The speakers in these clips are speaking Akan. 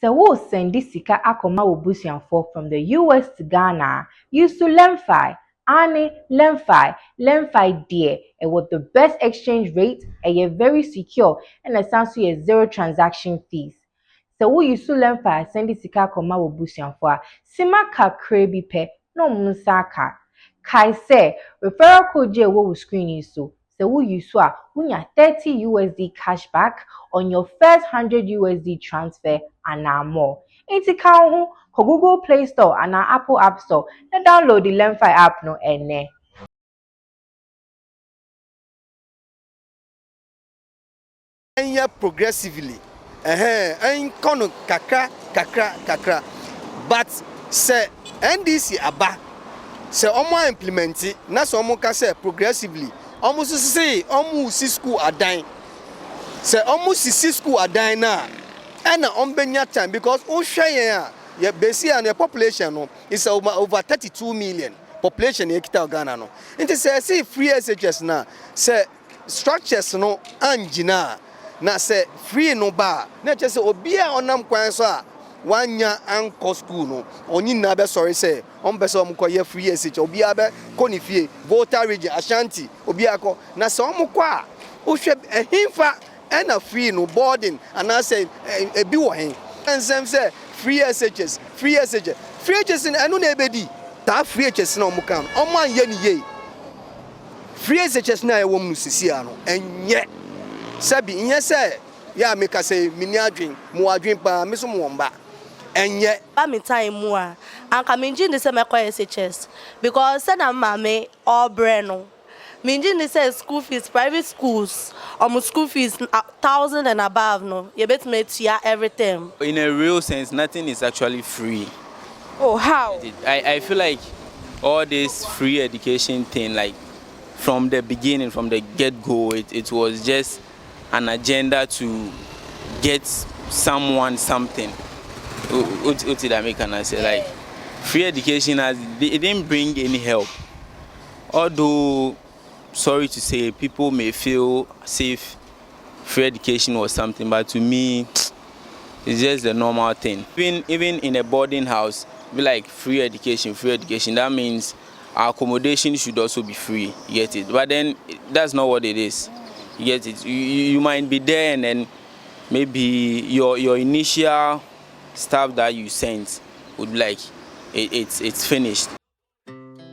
So wo sendi sika akoma obusuanfo from the US to Ghana, use to Lemfi. Ani Lemfi dear, and with the best exchange rate, and you're very secure, and it sounds to you zero transaction fees. So wo use to Lemfi sendi sika akoma obusuanfo, sima kakre bi pe, no munsaka. Kai say referral code je wo screen so. So wo use so wunya 30 USD cashback on your first 100 USD transfer and more. Iti ka ho ko Google Play Store and Apple App Store and download the Lemfi app no ene. Enya progressively. En kono kakra. But say NDC aba. Say omo implement it, na so omo ka say progressively. Omo so say omo si school adan. Say omo si school adan na. And benya time because yeah, basi and the population no is over 32 million population in Ghana no. It say free SHS na say structures no anjina na say free no ba na just say obia onam kwan so a wanya anko school no oni na be sorry say on be so omko free SHS obia be konifie Volta region Ashanti obia ko na say omko a ohwe ehimfa and a free no boarding and I say a be one and some say free SHS in anu na ebedi ta free SHS na omukan oman ye ni ye free SHS na e wom no sisi ano enye sabi nye say ya meka say mini adwen mo adwen pa me so mo mba enye ba me time mu a anka menji ni say me kwa SHS because say na mama all breno Minjin says school fees, private schools, school fees 1,000 and above. No, you bet me everything. In a real sense, nothing is actually free. Oh, how? I feel like all this free education thing, like from the beginning, from the get-go, it was just an agenda to get someone something. What did I make an say? Like free education it didn't bring any help. Although sorry to say, people may feel safe, free education or something, but to me, it's just the normal thing. Even in a boarding house, be like free education. That means our accommodation should also be free. You get it? But then that's not what it is. You get it? You might be there, and then maybe your initial stuff that you sent would be like it's finished.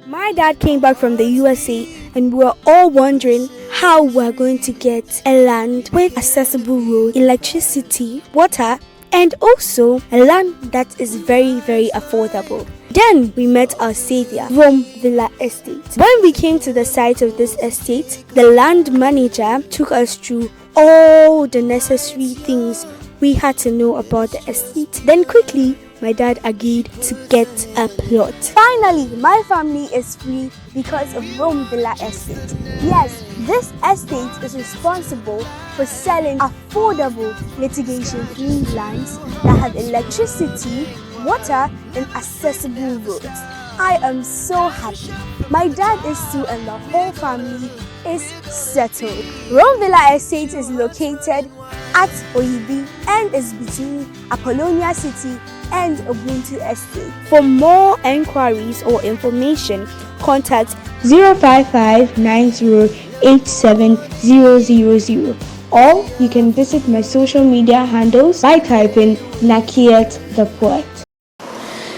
My dad came back from the USA and we were all wondering how we're going to get a land with accessible roads, electricity, water, and also a land that is very, very affordable. Then we met our savior, Rome Villa Estate. When we came to the site of this estate, the land manager took us through all the necessary things we had to know about the estate. Then quickly, my dad agreed to get a plot. Finally, my family is free because of Rome Villa Estate. Yes, this estate is responsible for selling affordable litigation-free lands that have electricity, water, and accessible roads. I am so happy. My dad is still and the whole family is settled. Rome Villa Estate is located at Oyibi and is between Apollonia City and Ubuntu Estate. For more enquiries or information, contact 055-9087-000 or you can visit my social media handles by typing Nakiet the Poet.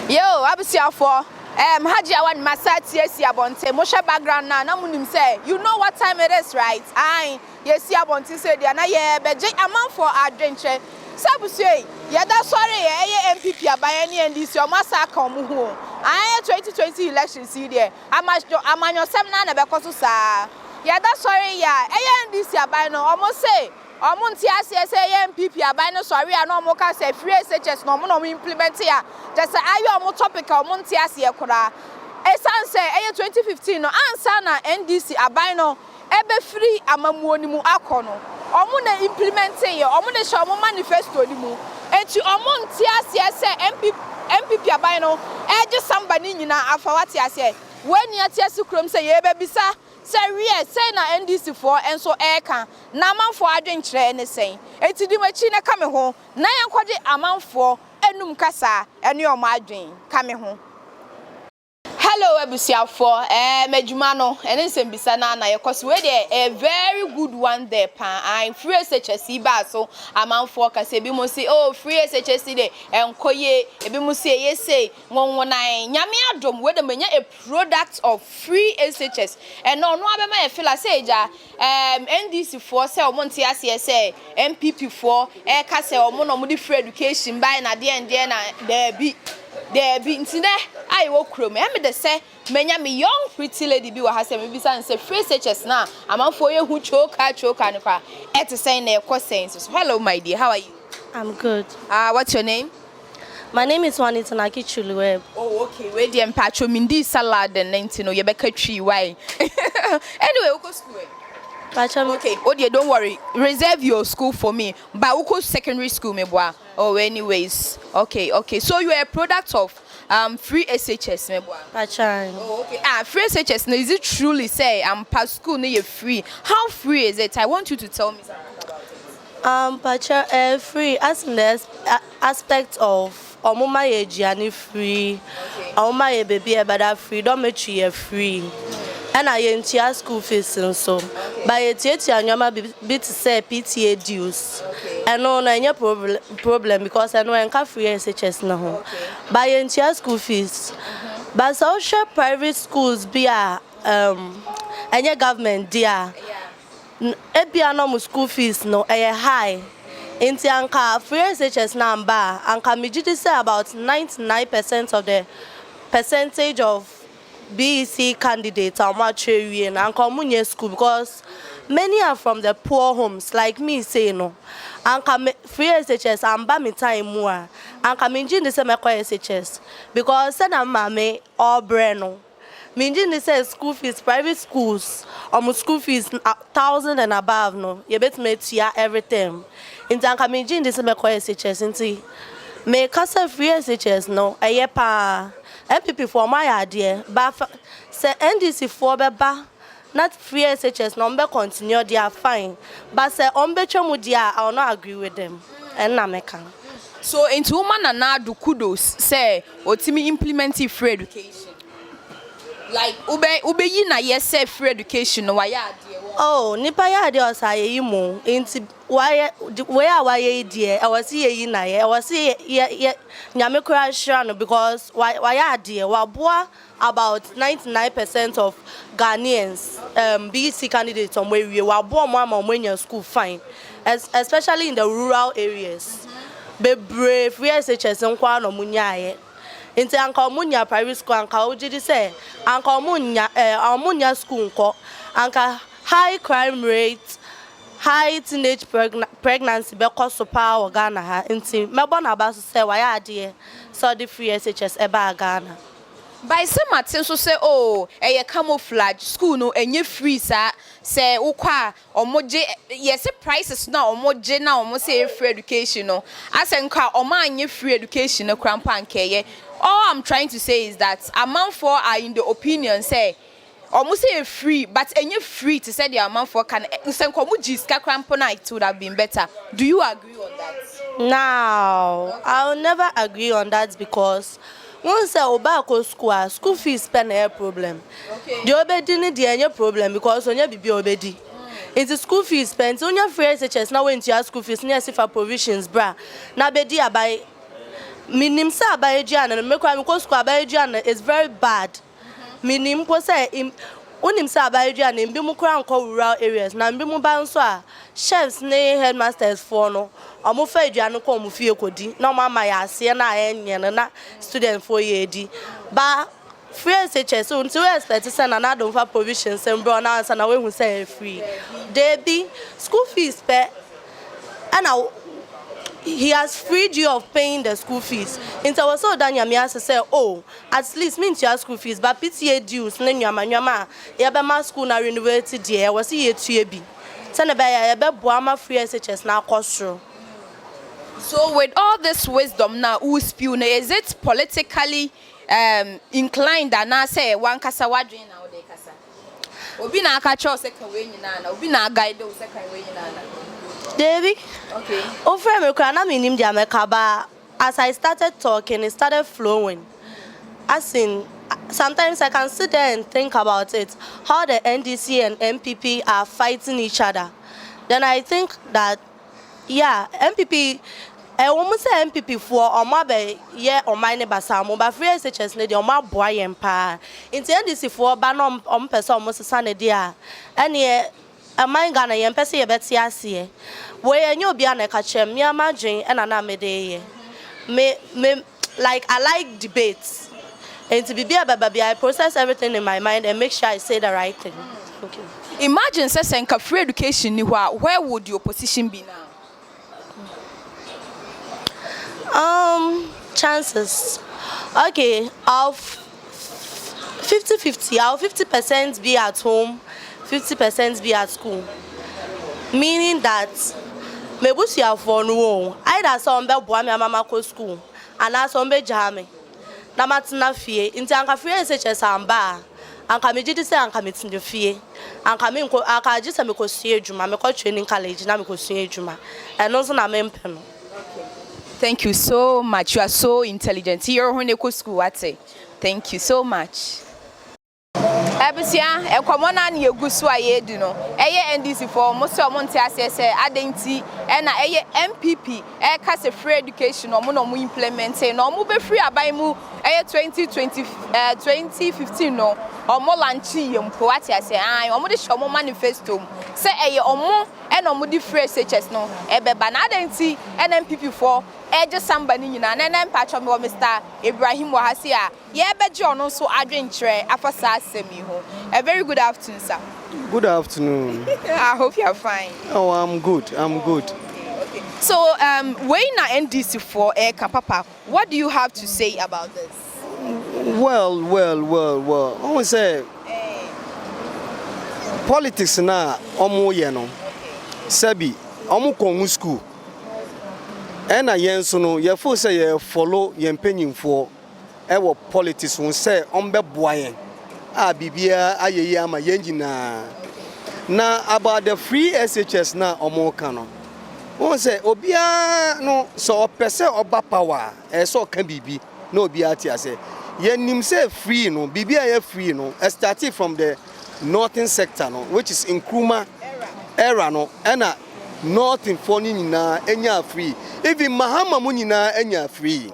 Yo, Abisiafo. Haji Awan Masati yesi abonte. Moshe background na munim say. You know what time it is, right? Aye, yesi abonte say dia na ye beje amount for adventure. Sabu say, yada sorry ye MPP abayani NDC o masa ka omu ho. Aye 2020 election see there. Amanyo semna na bekoso sa. Yada sorry ya NDC abay no almost say omunti ase MPP abay no sorry no mo ka say free SHS no mo no implement ya. Just say ayo mo topic omunti ase kura. Esan say 2015 no ansa na NDC abay no ebe free amamuo ni mu akono. Omo na implementing ye omo na show mo manifesto ni mu. Enti omunti ase say MPP abay no eje somebody nyina afawati ase. When you ati ase krom say ye be bisa say na NDC for enso eka na amanfo adwenkyere ne sen enti di machi na ka me ho na yankode amanfo enum kasa ene o ma adwen ka me ho. Hello ebusiafo medjuma no ene nsem bisa na yekoso we dey a very good one there pa and free SHS ba so amanfo kase bi mo say oh free SHS dey enkoye ebi mo say yesay wonwonan nyame adom we dey menya a product of free SHS and no abema e feel say ja NDC for say omonte ase say MPP for ka say omo no mo di free education by na de na there be ntine I wo krom me de say menya me young pretty lady bi wa ha say me bi say free SHS na amanfo ye hu choka no kwa et say na e so hello my dear, how are you? I'm good. What's your name? My name is Juanita Nakichuluweb. Oh, okay. We dey mpacho mindi salad and 19 no ye be ka twi why. Anyway, we go school. Okay, oh dear, don't worry. Reserve your school for me. But we go secondary school me boy. Oh, anyways. Okay. So you are a product of free SHS me boy. Pachan. Oh, okay. Free SHS. Now, is it truly say pass school no you free? How free is it? I want you to tell me something about it. Pachan free as in the aspect of omuma ye jiani free. Omuma ye baby about free. Don't make you free. And I enter school fees and so. By a theatre, and your bit say PTA dues. And no, any problem because I know I can't free SHS now. By enter school fees. But social private schools be any government dear. Ebia no school fees no high. Inti anka free SHS number anka mijidi say about 99% of the percentage of BEC candidates are much and uncommon school because many are from the poor homes like me say no and free SHS and buy me time more and come in the same SHS because said I'm mame or breno meaning they say school fees private schools school fees 1,000 and above no you bet me tia everything in the come in the same SHS into me casa free SHS no pa MPP for my idea, but say NDC for beba, not free SHS, number continue, they are fine. But say Ombechomudia, I will not agree with them. And Namekan. So into woman and now do kudos say or me implementing free education. Like ube yina yes say free education no why idea. Oh, nipa ya idea say yimu into why dear I was here I was here nyame kura shano because why idea wabua about 99% of Ghanaians BC candidates on where we wabua mama when your school fine especially in the rural areas be brave free SHS nkwa no munyaye inti anka omunya private school anka ojidi say anka omunya school nko anka high crime rate high teenage pregnancy because so power Ghana ha inti mebo na ba so say why ade so the free SHS eba Ghana by some Martin so say oh camouflage school no enye free sa say ukwa omoje yes prices na omoje na omo say free education no asenka omanye free education no krampa nkeye all I'm trying to say is that amount for are in the opinion say almost say free, but any free to say the amount for can it would have been better. Do you agree on that? No, I'll never agree on that because once I go school fees spend a problem. Okay. The obedi need the problem because on your baby obedi. It's the school fees spent on your free SHS now when your school fees near for provisions, bra. Now bedi abai minim sa abai jana make go school abai jana is very bad. Minim po say unim sa abayria na mbi mu kura nko rural areas na mbi mu ba nso a chefs ne headmasters for no omo fa aduane ko omo fie kodi na omo ama ya ase na enye na student for ye di ba free SHS until we expect say na don fa provisions and bro na answer na we hu say free dey be school fees pe and he has freed you of paying the school fees. Into was so done yamia say, oh, at least means your school fees, but PTA dues, then your yabama school na renovated dear was here to be. Senabaya Buama free SHS now cost through. So with all this wisdom now, who's spewing, is it politically inclined that now say one kasa wadrin now de kasa? Obi na akacho second way nana, obi na guide second way nana. David, okay. Over me, I mean him, the America, but as I started talking, it started flowing. As in, sometimes I can sit there and think about it, how the NDC and MPP are fighting each other. Then I think that, yeah, MPP, I almost say MPP for or maybe yeah or my neighbor Sam, but free SHS lady or my boy empire. In the NDC for banom person almost a Sunday dear. And yeah, a mind Ghana and Pessi a Betsy Asie. Where you be an ecachem, me imagine and an amede. Me, like I like debates. And to be a baby, I process everything in my mind and make sure I say the right thing. Okay. Imagine saying free education, where would your position be now? Chances. Okay, of 50-50. I'll 50% be at home, 50% be at school. Meaning that maybe you have for no either some be boy me mama go school and as some be jame. Na matina fie. Inti anka free SHS amba. Anka me jidi say anka me tinde fie. Anka me nko anka jisa me ko sue adwuma, me ko training college na me ko sue adwuma. Eno so na me mpe no. Thank you so much. You are so intelligent. You're going to school. Thank you so much. Ebusia, ekwamona na yegu so aye di no. Eye NDC for most of monte asese adenti e na eye MPP e ka se free education no mo implement no mo be free aban mu eye 2015 no omo launch yempo ati ase an omo de show mo manifesto se eye omo e no mo di free SHS no e be ba na adenti NMPP for eje samba ni nyina na mpatcho me Mr. Ibrahim Wahasi a ye beje ono so adwenkyere afasa asemi ho. A very good afternoon, sir. Good afternoon. I hope you are fine. Oh, I'm good. Okay. So when na NDC for Papa, what do you have to say about this? Well. I want to say politics na omo ye no. Sabi omo kon school. And I yenso no ye fo say ye follow ye mpanyimfo e wo politics won say ombe boayen a bibia ayeye ama yenjina na about the free SHS na omo ka no won say obia no so opese oba power e so ka bibi na obia ti ase ye nim say free no bibia ye free no starting from the northern sector no which is in Nkrumah era no and northern for ni na enya free even Mahama mu nyina enya free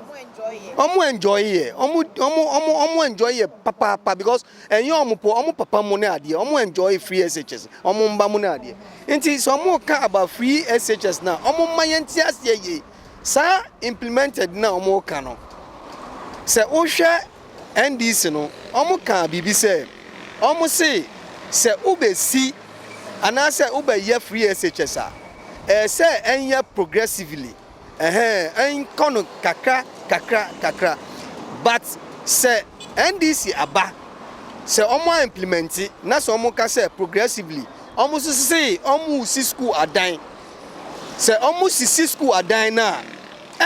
omo enjoy it omo enjoy it papa because enyo omo papa mu na ade omo enjoy free SHS omo mba mu na ade nti so omo ka about free SHS na omo mayanti ase ye sa implemented na omo ka no se ohwe NDC no omo ka bibi se omo se ubesi anase ubeye free SHS a say enya progressively en kono kakra but say NDC aba say omo implement na so omo ka say progressively omo so say omo si school adan say omo si school adan na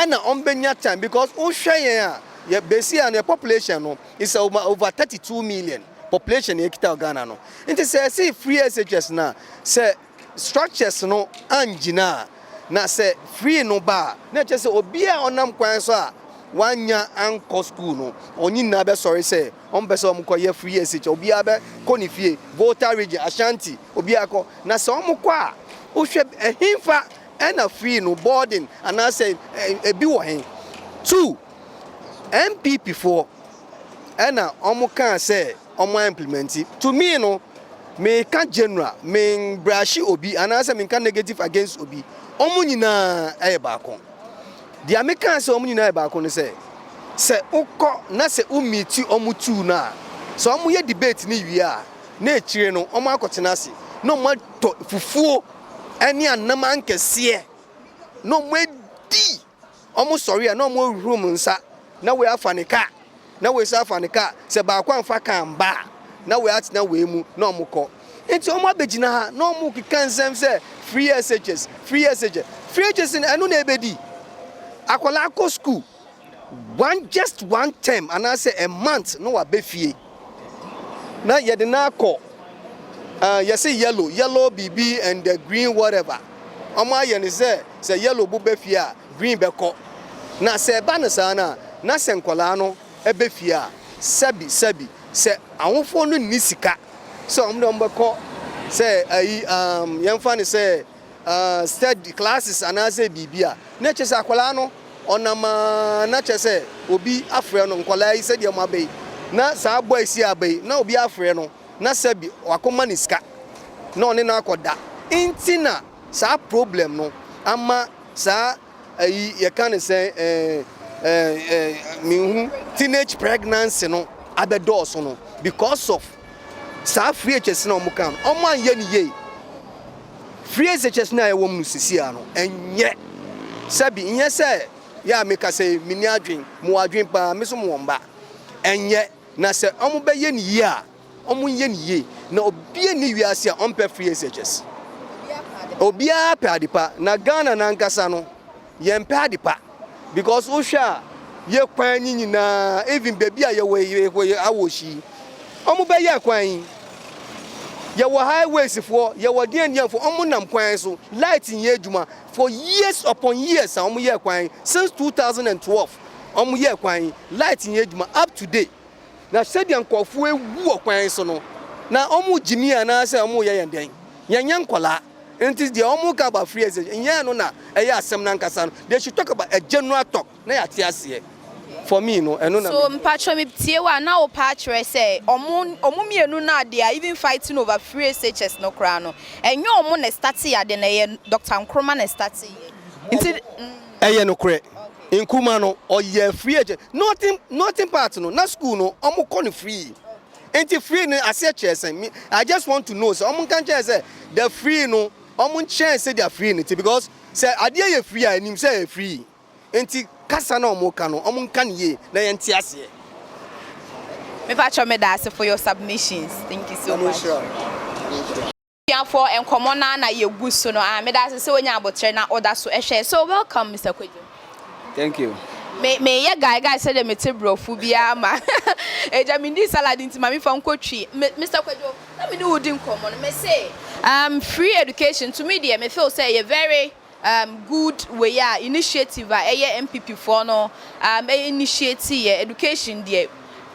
na ombenya time because o hwe yen a ye base and the population no is over 32 million population e kita Ghana no nti say free SHS na say structures no angina na say free no ba na che say obi a onam kwan so a wanya anko school no onyi na be sorry say on be so omko free SHS obi a be koni fie Volta region Ashanti obi akọ na say omko a o hwe ehimfa na free no boarding and I say ebi wo hen 2 MPP 4 na omka say omo implement to me no me can general me brashi obi and I say me can negative against obi omo nyina e ba kon dia me kan say omo nyina e ba kon say ukọ na say umiti omo tu na so omo ye debate ni wi a na echire no omo akotena ase no mo fufuo eni anam ankese no mo di omo sorry no mo room nsa na we afanika na we sa afanika say ba kwa mfa kan ba na we atina we mu na omukọ enti omo abegina ha na omo kikan sem say free SHS anu na ebedi akola akọ school just one term and I say a month no abefie na ye de na akọ you say yellow BB and the green whatever omo aye ni say yellow bu befie a green beko na se ba ne sa na se nkwala no ebe fie a sabi se awofo no ni sika se omde ombekọ se ayi yemfa ne se study classes anase bibia na che se akwala no onama na che se obi afre no nkwala yi se de mo abai na sa boy si abai na obi afre no na sabi wakoma ni sika na one na akoda intina sa problem no ama sa ayi ye kan say minhu teenage pregnancy no abedoso no because of sa free SHS na omukan omo anye ni ye free SHS na ewo mu sisi ano enye sabi nye say ya meka say mini adwen mu adwen pa meso mu womba enye na say omo be ye ni ye a omo ye ni ye na obi ni wiase a ompe free SHS obia pe adipa na Ghana na nkasa no ye mpe adipa because osha ye kwan nyina even baby a ye we awoshi omo be ye kwan ye wo highways for ye wo den for omo nam kwan so light in ye adwuma for years upon years omo ye kwan since 2012 omo ye kwan light in ye adwuma up to date na sedian kofo ewu kwan so no na omo jimi ana say omo ye yenden yenyen kola enti de omo ka ba free SHS yen no na eye asem na nkasa no they should talk about a general talk na ya te ase for me no eno na so mpatcho me tie wa na o patcho say omo mienu na they are even fighting over free SHS no kra no enyo omo na start ya de na ye Dr. Nkrumah na start ye enti eye no kre Nkrumah no oye free SHS nothing part no na school no omo ko no free enti free no SHS I just want to know so omo kan say the free no omo chance say they are free because say ade ye free a nim say free enti kasa na omo ka no omo kan ye na ye nti ase me patcho me da ase for your submissions thank you so much for enkomo na ye gu so no me da ase say onya abotre na order so ehwe so welcome Mr. Kwejo thank you me ye guy say the metebrofu bia ma eja mi ndi salad nti ma mi fa nkotwi Mr. Kwejo na me do din komo no me say free education to me there me feel say a very good way initiative MPP for no initiative education there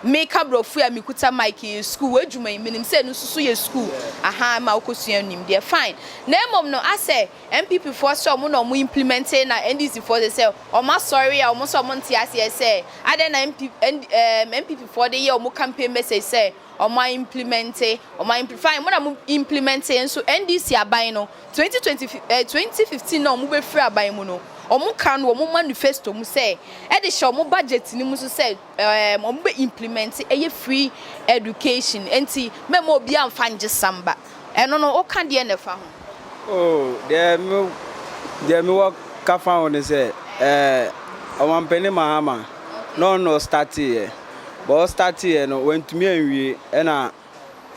make up brofu ya mikuta mic school adwuma minim say no susu ye school aha ma okosua nim there fine na mom no I say MPP for so mo no mo implementing na NDC for they say o ma sorry ya o mo so mo ntia say ade na MPP for the year o mo campaign message say o ma implementing o ma amplify mo na mo implementing so NDC aban no 2015 no mo be free aban mu no omo kan wo manifesto mu say e de show mo budget ni mu so say omo be implement e free education enti memo obi amfa nje samba eno no o kan de na fa ho oh there me work ka fa ho ne say omampene Mahama no start here but start here no wentumi anwie e na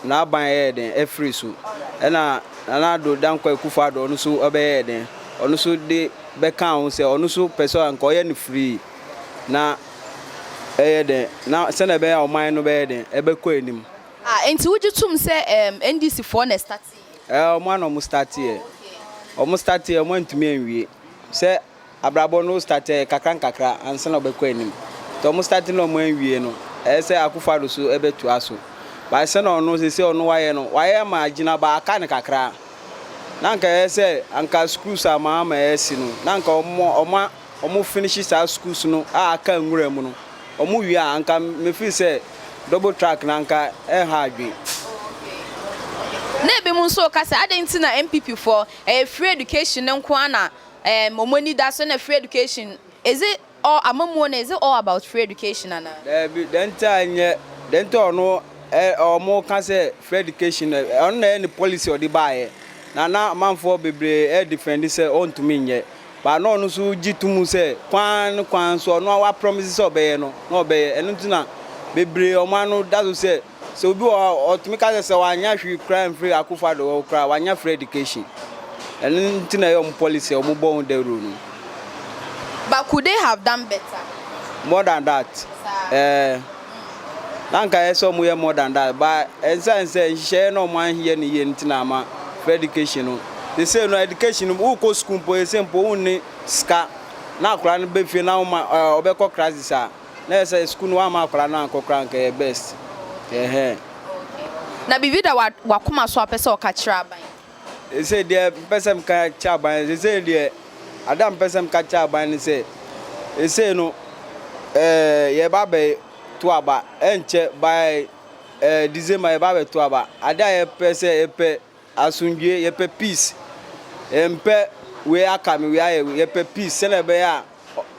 aban e den e free so e na do dan kwa Akufo-Addo no so obeye den ono so de be kan say ono so person anko ye ni free na den na se na be ya oman no be den e be ko enim enti wujutum say NDC for na start oman no mu start here omo start here mo ntumi anwie se abrabo no start kakra anse na be ko enim to omo start no mo anwie no say Akufo-Addo so e be tu aso ba se na ono se ono waye ma agina ba aka ne kakra nanka say anka schools ama esi no nanka omo finish sa schools no aka nwura mu no omo wi anka me feel say double track nanka ha adwe na be mu so ka say adenti na MPP for free education nko ana momoni da so na free education is it all amamu na is it all about free education ana denta ono omo ka say free education on na any policy or the buy na manfo bebre defend say on to me nye ba no no so gitumu say kwan so no wa promises obeye no obeye enu tuna bebre o man no that say so obi automatically say wanya hwe crime free Akufo-Addo kra wanya free education enu tuna your policy o mo bon the rule no but could they have done better more than that nanka so mo more than that but say share no man here ni ye ntina ma education no they say no education who go school po simple unni ska na akora no be fie na obekọ crisis a na say school no ama akora na akokra nke best na bibi da wakoma so apese o ka kira aban say de person ka kira aban say de adam person ka kira aban ni say no ye ba be to aba enche by December ye ba be to aba ada ye pese ye pe asundwe ye pe peace empe we aka me we aye ye pe peace se na be ya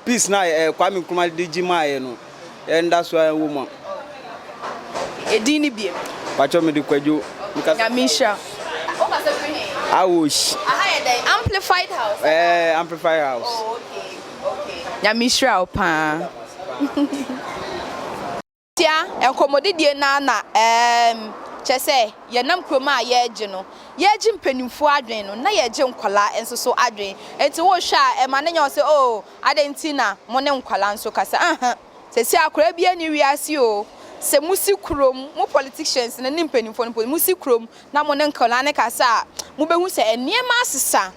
peace na Kwame Nkrumah digima ye no and that's why woman edini biem pacho me di kwadwo ya misha o ka se free awosh aha ye amplified house amplified house oh okay ya misha opa tia enkomodidie na chese ye nam kroma ye gye no ye gye mpanimfo adwen no na ye gye nkwala enso so adwen enti wo hwa e ma ne nya se oh adentina mo ne nkwala nso kasa sesi akora bia ni wiase o se musi krom mo politicians na ni mpanimfo no musi krom na mo ne nkwala ne kasa mo behu se eniema asesa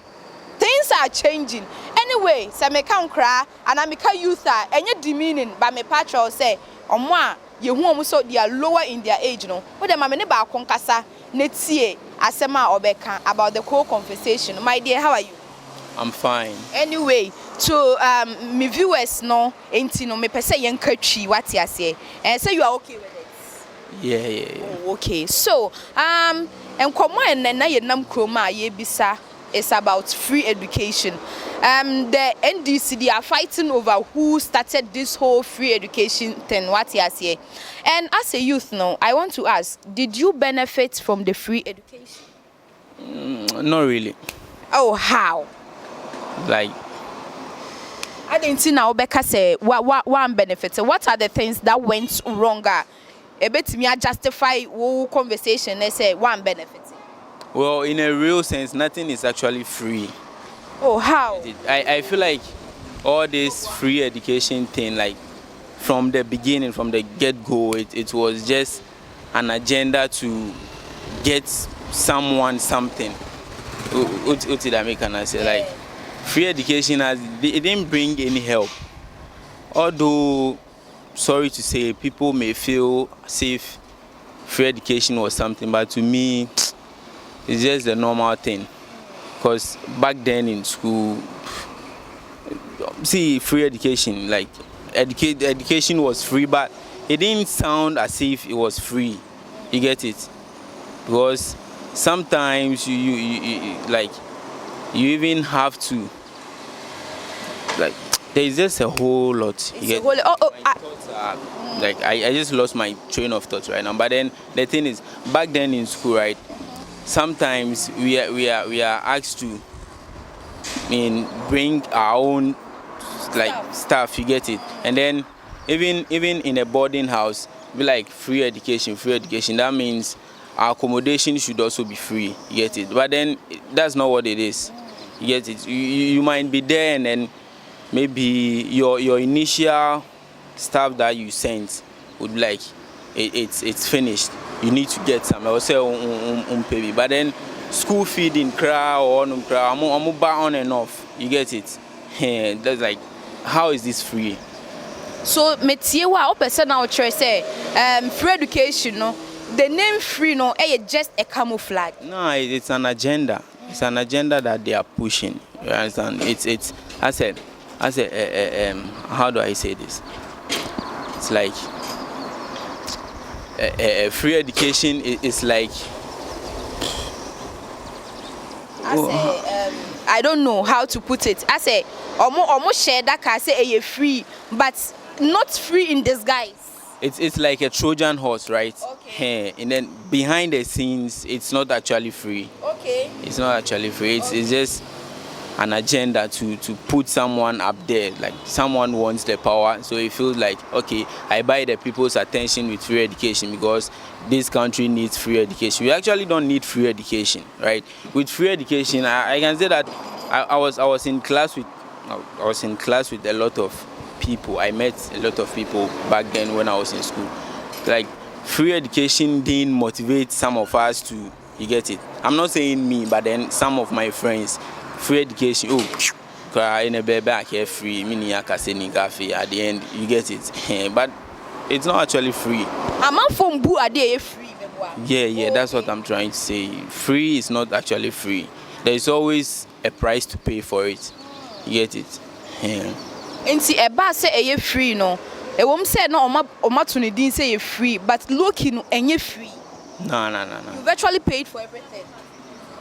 things are changing anyway se me ka nkra ana me ka youth a enye demeaning ba me patrol say omo a ye hu omo so they are lower in their age no wo dem me ne ba konkasa na tie asema obeka about the whole conversation. My dear, how are you? I'm fine. Anyway, to my viewers no enti no me pese yen katwi what you say and say you are okay with it. Yeah. Oh, okay, so enkomo enna ye nam kroma ye bisa is about free education. The NDC, they are fighting over who started this whole free education thing, what you say. And as a youth now, I want to ask, did you benefit from the free education? Not really. Oh, how? Like, I didn't see now Becca say one benefit. So what are the things that went wronger? A bit me justify whole conversation. They say one benefit. Well, in a real sense, nothing is actually free. Oh, how? I feel like all this free education thing, like from the beginning, from the get-go, it was just an agenda to get someone something. What did I make an say? Like, free education, it didn't bring any help. Although, sorry to say, people may feel safe free education was something, but to me, it's just the normal thing. Because back then in school, see, free education, like education was free, but it didn't sound as if it was free. You get it? Because sometimes you like you even have to like there's just a whole lot. You get, like I just lost my train of thought right now. But then the thing is, back then in school, right? Sometimes we are asked to bring our own like stuff, you get it, and then even in a boarding house, be like free education. That means our accommodation should also be free, you get it. But then that's not what it is, you get it. You might be there and then maybe your initial stuff that you sent would be like it's finished. You need to get some. I will say baby. But then school feeding crowd or I'm on and off. You get it? That's like, how is this free? So metier wa person now try say free education no. The name free no just a camouflage. No, it's an agenda. It's an agenda that they are pushing. You understand? It's I said how do I say this? It's like free education is like I don't know how to put it. I say almost share that can say free, but not free in disguise. It's like a Trojan horse, right? Okay. And then behind the scenes, it's not actually free. Okay. It's not actually free. It's just an agenda to put someone up there, like someone wants the power, so it feels like, okay, I buy the people's attention with free education because this country needs free education. We actually don't need free education, right? With free education, I can say that I was in class with a lot of people. I met a lot of people back then when I was in school. Like, free education didn't motivate some of us to, you get it. I'm not saying me, but then some of my friends. Free education, cry in a back here free, mini akaseni cafe at the end, you get it. But it's not actually free. I'm not from Boo, are they free? Yeah, that's what I'm trying to say. Free is not actually free. There is always a price to pay for it. You get it? Yeah. And see, a bar say a free, no. A woman said, no, Oma to didn't say free, but looking and you free. No. You've actually paid for everything.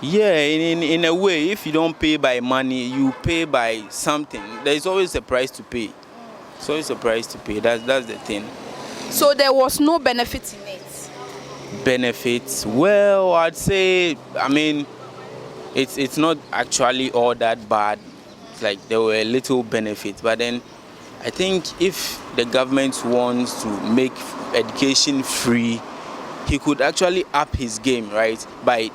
Yeah, in a way, if you don't pay by money, you pay by something. There is always a price to pay. So it's a price to pay. That's the thing. So there was no benefit in it. Benefits? Well, I'd say, I mean, it's not actually all that bad. It's like there were little benefits, but then I think if the government wants to make education free, he could actually up his game, right, by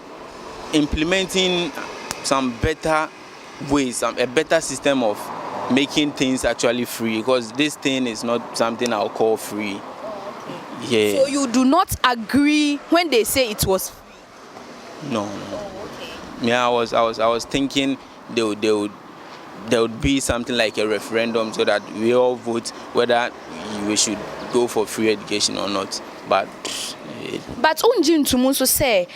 implementing some better ways, a better system of making things actually free, because this thing is not something I'll call free. Yeah. So you do not agree when they say it was free? No. Yeah, I was thinking there would be something like a referendum so that we all vote whether we should go for free education or not. But Unjin Tumunso say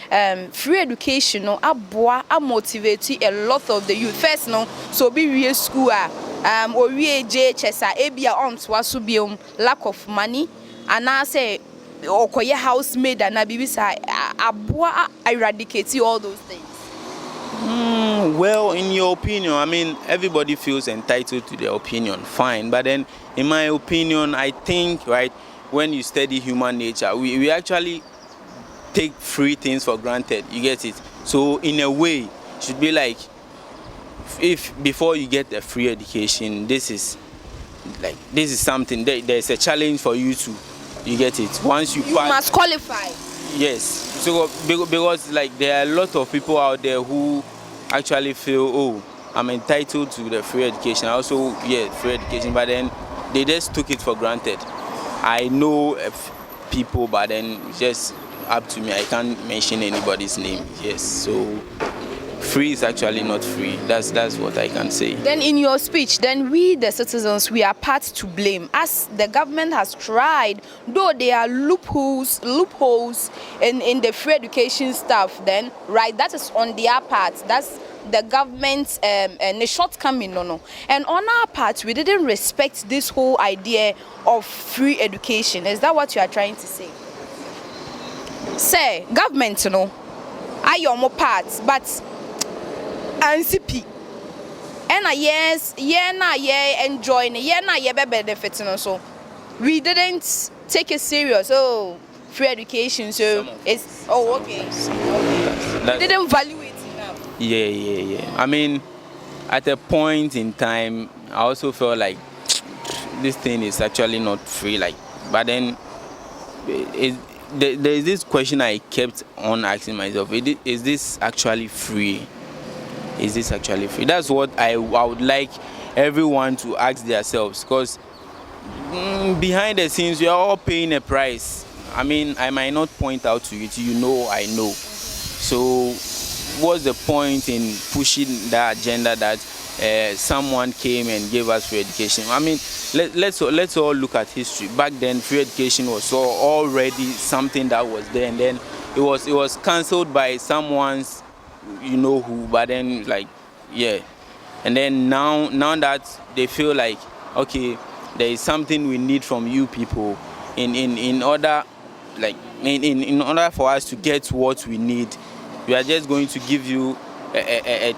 free education no aboa motivate a lot of the youth. First no, so be real school or real SHS ebia on so be lack of money, and I say okoye housemaid and abibisa aboa eradicate all those things. Well, in your opinion, I mean, everybody feels entitled to their opinion, fine. But then, in my opinion, I think, right, when you study human nature, we actually take free things for granted. You get it? So, in a way, it should be like, if before you get a free education, this is something, there's a challenge for you to, you get it? Once you must qualify. Yes. So, because like there are a lot of people out there who actually feel, oh, I'm entitled to the free education. Also, yeah, free education, but then they just took it for granted. I know people, but then it's just up to me. I can't mention anybody's name. Yes. So free is actually not free. That's what I can say. Then in your speech, then we the citizens, we are part to blame, as the government has tried, though there are loopholes in the free education stuff, then right, that is on their part. That's the government's and the shortcoming, no. And on our part, we didn't respect this whole idea of free education. Is that what you are trying to say? Say, government, I am more parts, but NCP. And yes, enjoying, benefits, so we didn't take it serious. Oh, free education, so it's okay. We didn't value it enough. Yeah. I mean, at a point in time, I also felt like this thing is actually not free. Like, but then there is this question I kept on asking myself: is this actually free? Is this actually free? That's what I would like everyone to ask themselves, because behind the scenes, we are all paying a price. I mean, I might not point out to you, I know. So what's the point in pushing that agenda that someone came and gave us free education? I mean, let's all look at history. Back then, free education was already something that was there, and then it was cancelled by someone's, you know who, but then like, yeah, and then now that they feel like, okay, there is something we need from you people in order, like in order for us to get what we need, we are just going to give you a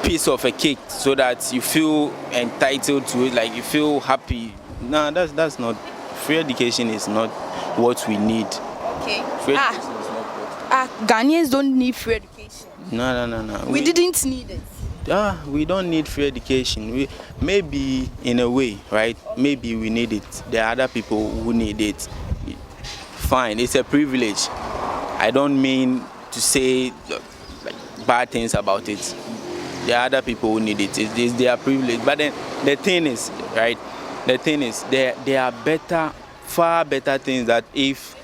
piece of a cake so that you feel entitled to it, like you feel happy. No, that's not, free education is not what we need. Okay. Free education is not what. Ghanaians don't need free education. No. We didn't need it. We don't need free education. Maybe in a way, right? Maybe we need it. There are other people who need it. Fine, it's a privilege. I don't mean to say like bad things about it. There are other people who need it. It's their privilege. But then the thing is, right? The thing is, there are better, far better things that if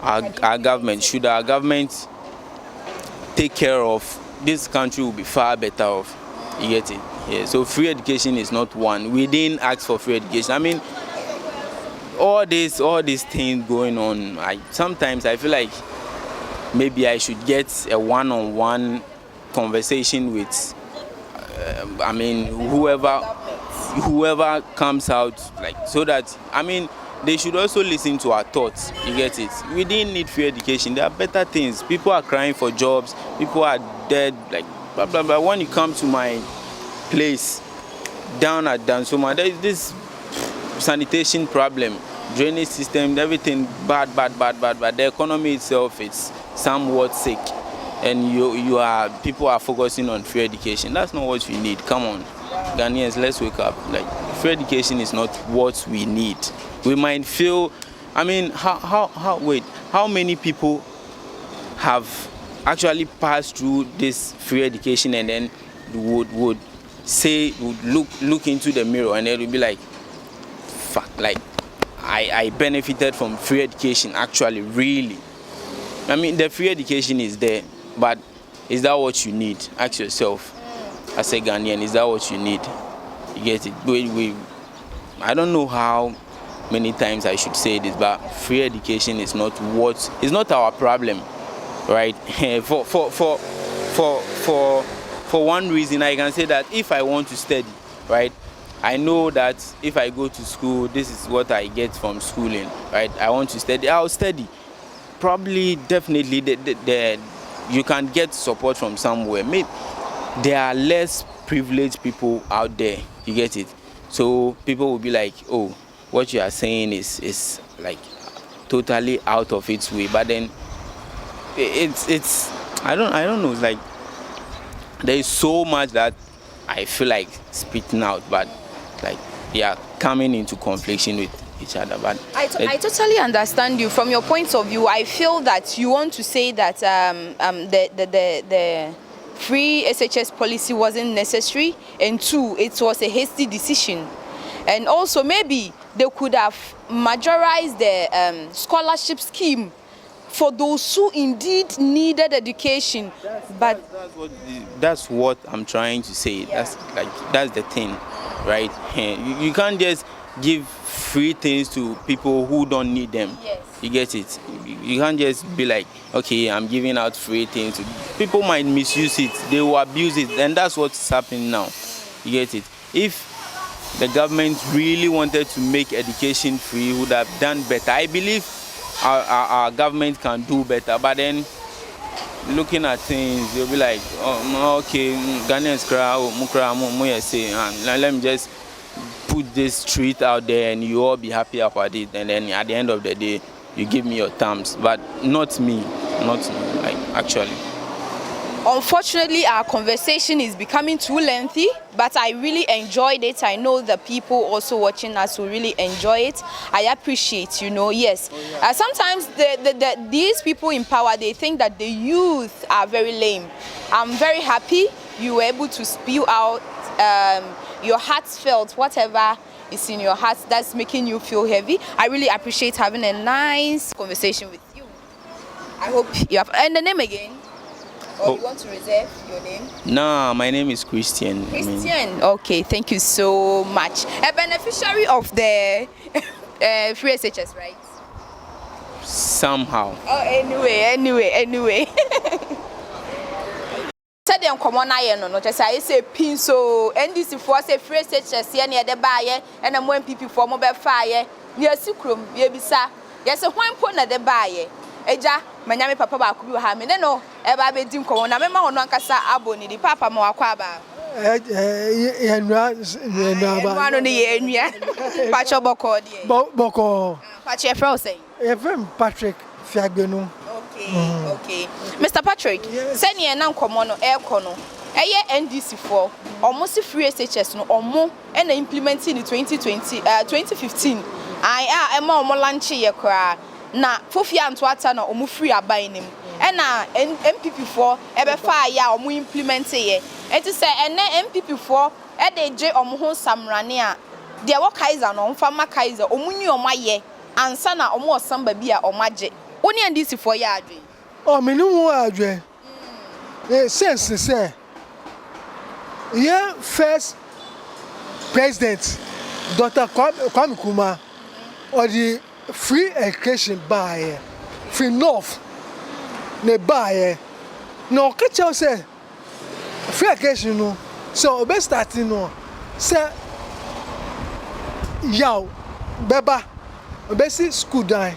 our government take care of, this country will be far better off. You get it? Yeah. So free education is not one. We didn't ask for free education. I mean, all these things going on. Sometimes I feel like maybe I should get a one-on-one conversation with, I mean, whoever comes out, like, so that, I mean, they should also listen to our thoughts. You get it? We didn't need free education. There are better things. People are crying for jobs. People are dead. Like blah blah blah. When you come to my place down at Dansoma, there is this sanitation problem, drainage system, everything bad. But the economy itself is somewhat sick, and people are focusing on free education. That's not what we need. Come on, Ghanaians, let's wake up. Like, free education is not what we need. We might feel, I mean, how many people have actually passed through this free education and then would look into the mirror and they would be like, fuck, like, I benefited from free education, actually, really. I mean, the free education is there, but is that what you need? Ask yourself, as a Ghanaian, is that what you need? You get it? I don't know how many times I should say this, but free education is not our problem, right? For one reason, I can say that if I want to study, right, I know that if I go to school, this is what I get from schooling, right? I want to study, I'll study. Probably, definitely, you can get support from somewhere. Maybe there are less privileged people out there, you get it? So people will be like, oh, what you are saying is like totally out of its way. But then it's I don't know. It's like there is so much that I feel like spitting out, but like they are coming into confliction with each other. But I totally understand you. From your point of view, I feel that you want to say that the free SHS policy wasn't necessary, and two, it was a hasty decision. And also maybe they could have majorized the scholarship scheme for those who indeed needed education. That's what I'm trying to say. Yeah. That's the thing, right? You can't just give free things to people who don't need them. Yes. You get it? You can't just be like, okay, I'm giving out free things. People might misuse it, they will abuse it, and that's what's happening now. You get it? If the government really wanted to make education free, would have done better. I believe our government can do better, but then looking at things, they'll be like, oh, okay, Ghanaians cry, let me just put this treat out there and you all be happy about it, and then at the end of the day, you give me your thumbs, but not me, like, actually. Unfortunately, our conversation is becoming too lengthy, but I really enjoyed it. I know the people also watching us will really enjoy it. I appreciate, yes. Sometimes these people in power, they think that the youth are very lame. I'm very happy you were able to spew out your heartfelt, whatever is in your heart that's making you feel heavy. I really appreciate having a nice conversation with you. I hope you have... And the name again? Or you want to reserve your name? No, my name is Christian. Christian? Okay, thank you so much. A beneficiary of the free SHS, right? Somehow. Oh, anyway. Said them come on no just I say pin so NDC for say free SHS here near the buyer and I'm when people for mobile fire near Sikrum, Yebisa. Yes, a one point at the buyer. Eja manyame papa ba ku bi ha me no e ba be dim ko na me ma wono ankasa aboni di papa ma wakwa ba enua ba no ye enua pacho boko de boko pacho efro say efrem Patrick Fiagbenu. Okay Mr. Patrick, say ne na nkomo no e ko no eye NDC for almost free SHS no omo e na implementing in 2015 e ma omo launch ye kra na Fofia Antoata na omu free aban nim e na MPP for ebe fa ya omu implement ye enti se ene MPP for e de je omu ho samrane a de wo Kaiser no mfa ma Kaiser omu nyi omu aye ansa na omu osamba bi a omu age oni andisi for ya adwe. Oh, me no adwe. Sense say yeah, first president, Dr. Kwame Nkrumah, or the free education by free north, ne buy no catch us say free education no, so be starting no, say yaw beba obesi school down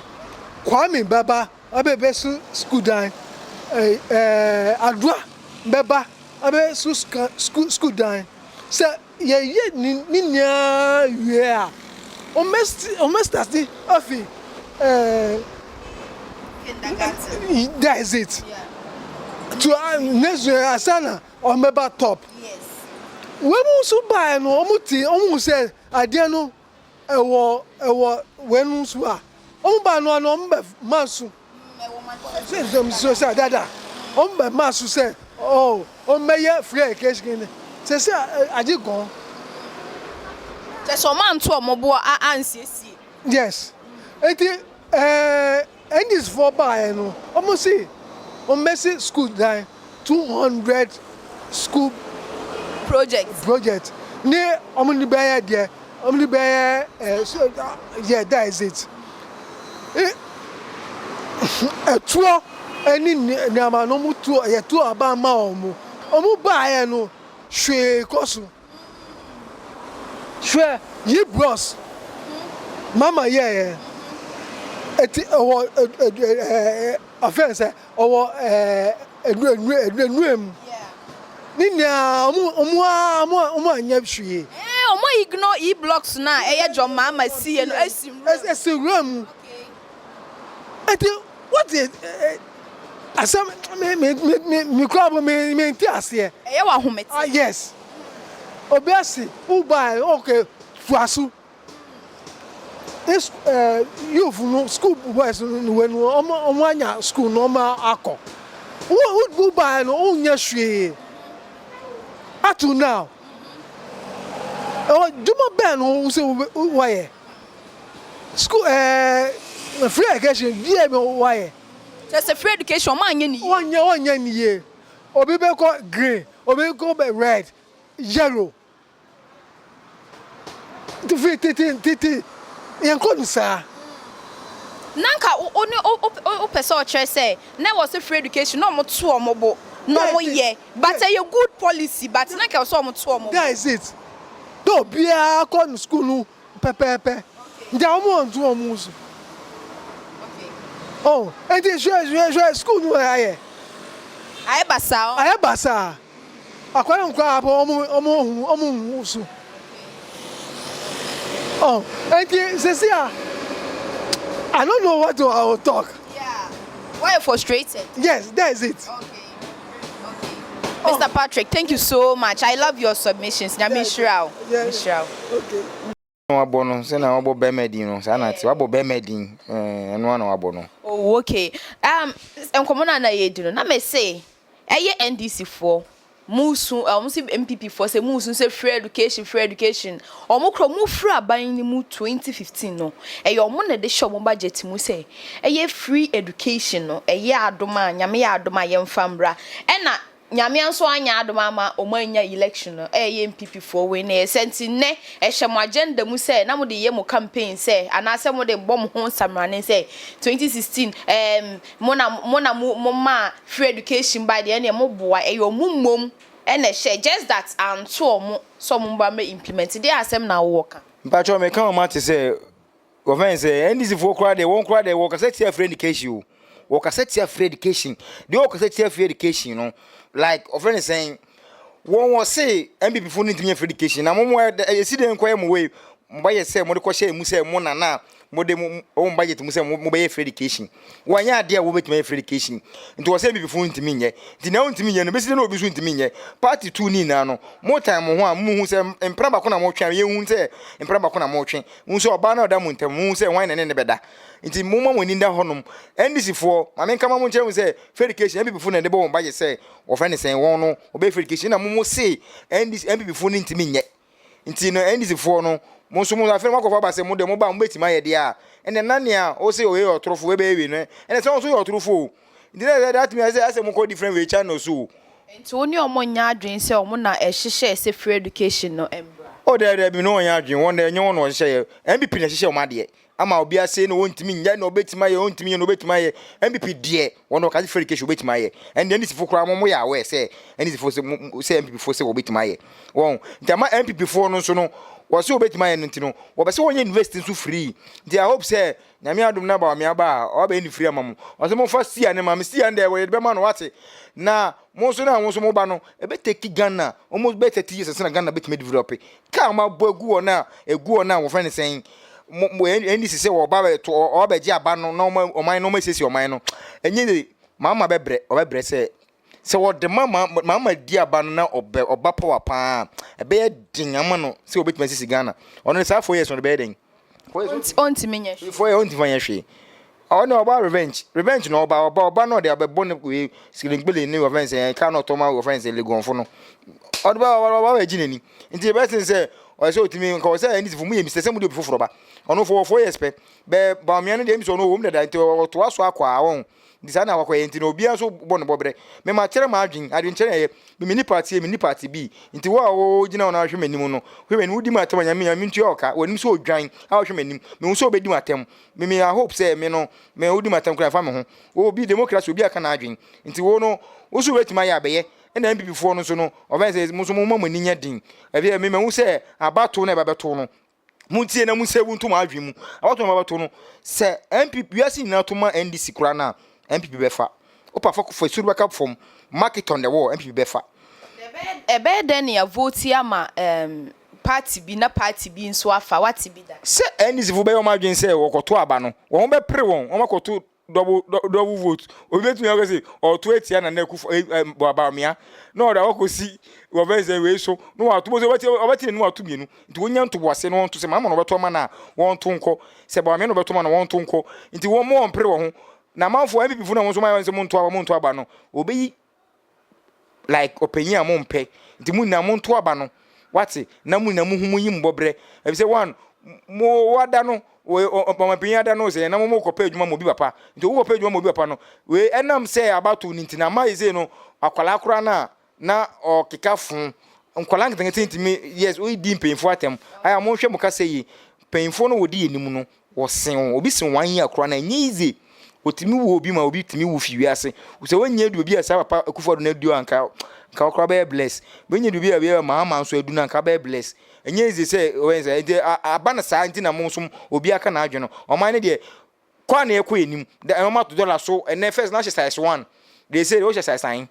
Kwame beba abebe school down Adwa beba abe school down say ye ni nya yeah almost starting afi that is it. Yeah. To next year asana or member top. Yes. When we so buy no omuti omu say ade no ewo when so a omu ba no ombe masu say dada ombe masu say oh omeye free education say ade gon. Just so man to omobo ansiesie. Yes. Enti and this for buy no almost see on Messi school down 200 school project. Ne omni buy there omni buy so yeah that is it. A tour any nyama no mu tour ya tour aba ma omu buy no hwe koso hwe ye bros mama yeah eti owo offense owo enuem ninya omo anya hwie Omo ignore e blocks na eye John Mama see no esim eti what is asam me kwabo me ti ase eye wa hometi. ah yes obesi ubai okay fuasu this youth no school boys when omo anya school no ma akọ who buy no onya hwe up now duma ben who say why school free education vie me why Just a free education man anya ni. onya niye obi be ko green obi ko be red yellow to fit titi yankonu sa Nanka o person o try say na was a free education no mo to omobo no mo ye but a good policy but nanka o so mo to omobo. that is it do bia ko school no pepepe nja omo ntu omo so oh and this school no aye basa akwara nkwa abo omo so oh and this I don't know what I will talk. Yeah. Why are you frustrated? Yes, that is it. Okay. Mr. Patrick, thank you so much. I love your submissions. Yes. Okay. Wabono se na wabo bemedin no sa na ti wabo bemedin eno na wabono. Oh, okay. Enkomo na yedu no na me say eye NDC for musu musu MPP for say musu say free education omukro mu free aban ni mu 2015 no eye omo na de show mo budget mu say eye free education no eye adoma nyame ya adoma ye mfambra ena nyame anso anya adoma ma omo anya election no eye MPP for we na senti ne ehye mo agenda mu say na mo de ye mo campaign say anase mo de bom ho samrane say 2016 mo ma free education by the end mo boa eye omumom ene share just that and so mo ba me implement dey asem na work Mpacho me kan ma te say government say NDC for kra dey won kra dey work set free education work set free education dey work set free education no like offering saying one was say MPP for need free education na mo see dem kwa mo way mo ba ye say mo de ko share mu say mo na mo de mo budget mu say mo be free education wanya ade a wo betime free education nti wo say MPP for ntimi nye nti na ntimi nye no be say na obi so ntimi nye party 2 ni na no mo time ho a mo hu say empra ba ko na mo twa ye hu say empra ba ko na mo twe hu say oba na oda mo ntem hu say wan ne beda nti mo ma mo ni nda honom NDC for ma me kama mo nche hu say free education MPP for na de bo ba ye say wo friend say won no obe free education na mo say NDC MPP for ntimi nye nti no NDC for no mo so mo afere makofa ba se mo de mo ba mo betima ye de a ene nania o se o ye otrofo we be ewe no ene se o so ye otrofo ndi na that me say mo ko different way channel so Nti woni omo nya adwen se omo na ehihye se free education no embra. O there be no nya adwen won enye won no hye MPP na hye o ma de ama obi ase no wontimi nya no obetima ye wontimi ye no obetima ye MPP de won no ka free education obetima ye and then this fo mo ya we say and this fo se MPP fo se obetima ye won ntama MPP fo no so no wo se obetima ye ntino wo be se won university so free nti I hope say nyame adom na ba me aba o ba ni free amam wo se mo fa sia ne mam sia nde we be ma no wate na mo so na mo so mo ba no e be take Ghana almost be 30 years na Ghana be develop ka ma bo egu ona wo fa ne sen mo endi se wo ba be to o ba ji aba no na oman no ma sesi oman no enye mama bebre o bebre se wo de mama di aba no na oba power pa e be din ama no se obetuma sesi Ghana ono ne sa 4 years no be den ontimi nya hwe 4 years ontimi nya hwe ono oba revenge no oba no de abebo ne we skiligbele ni offense en ka no to ma offense legonfo no oba ba ginani nti be say o se otimi nka o say any fu mu ye mistake mu de foforo ba ono 4 years pe be ba me no de mi so no wo mu da nti o to aso akwa awon disa na akwa nti no obi anso bo no bobre me ma kire ma adwen kire ye me ni party B nti wo gina na hwe manim no hwe manim udi ma tem nyame ntu oka woni so odwan a hwe manim me so obedi matem me I hope say me no me udi matem kra fa me ho obi democracy obi aka na adwen nti wo no wo so wetima ya beye na MPP fo no so no offense mo so mo mani nya din e me hu say abato na babeto no muntie na musebu nto ma adwen mu abato na babeto no se MPP wiase na to ma NDC kra na MPP befa opa for suru backup from market on the wall MPP befa ebe den ya vote ya ma party bi na party bi nso afa what bi da se NDC fu be o ma adwen se wo koto aba no won be pre won o ma koto double vote obi betu ya go say o to etia na na Akufo aba mia no da wo si wo be say we so no wa to bo say obati ni wa to mienu nti wonya nto boase no to se ma no beto ma na won to nko se ba me no beto ma na won to nko nti wo mo pre wo ho na manfo MPP fu na won so ma se mo nto aba no obi like openyi a mo mpe nti mu na mo nto aba no wati na mu humu yimbobre e say one mo wada no we opamapinya da no say na mo ko page mo bi papa nti wo page mo bi papa no we enam say about nti na mai say no akwala akora na o keka fun nkwala ngetengetin ntimi yes we di mpemfo atem aya mo hwe mo ka say pemfo no wodi enim no wo sen obi sen wan ya akora na nyize otimi wo obi ma obi timi wo fi wiase wo say wanya du obi asa papa Akufo-Addo na adu anka ka okra be bless wanya du bi a Mahama nso adu na anka be bless enye izi say when say aba na sa nti na mo nso obi aka na adwe no o man ne de kwa na ekọ enim the amount of dollar so and first na size 1 they say o size 9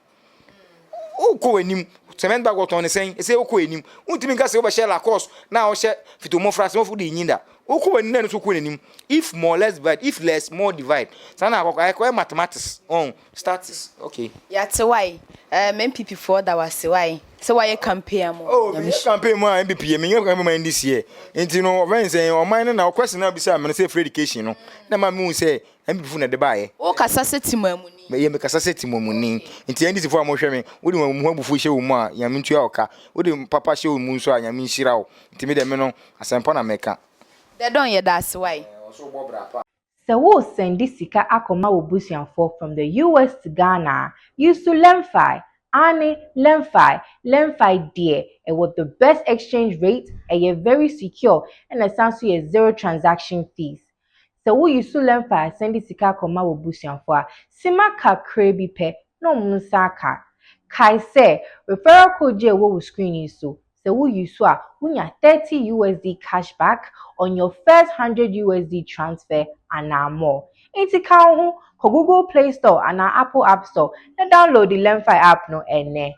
o ko enim cement bag wato ne sen say o ko enim untimi nka say o be share la course na o share fitomo frase mo fu de nyinda o ko enim na so ko enim if more less divide if less more divide sana akọ mathematics on status okay ya te why MPP for that was why so why campaign mo oh me campaign mo MPP me nyam campaign this year enti no when say o man na question na bisa me say free education no na ma me say MPP fu na de baaye o kasa setimu amuni me ye me kasa setimu amuni enti NDC fu amhwe me wo de mu abufu hye wo mu a nyam ntua oka wo de papa hye wo mu nso a nyam nhira wo enti me de me no asempa na meka they don ye that's why so bobra pa So we'll send this sika akoma obusianfo from the US to Ghana used to Lemfi. Ani Lemfi dear and with the best exchange rate and you're very secure and it sounds to 0 transaction fees. So we used to Lemfi send this sika akoma obusianfo. Sima kakre bi pe no munsaka. Kai say referral code je wo screen so. So we use unya 30 USD cashback on your first 100 USD transfer and more. Iti ka ho ko Google Play Store and Apple App Store na download the Lemfi app no ene.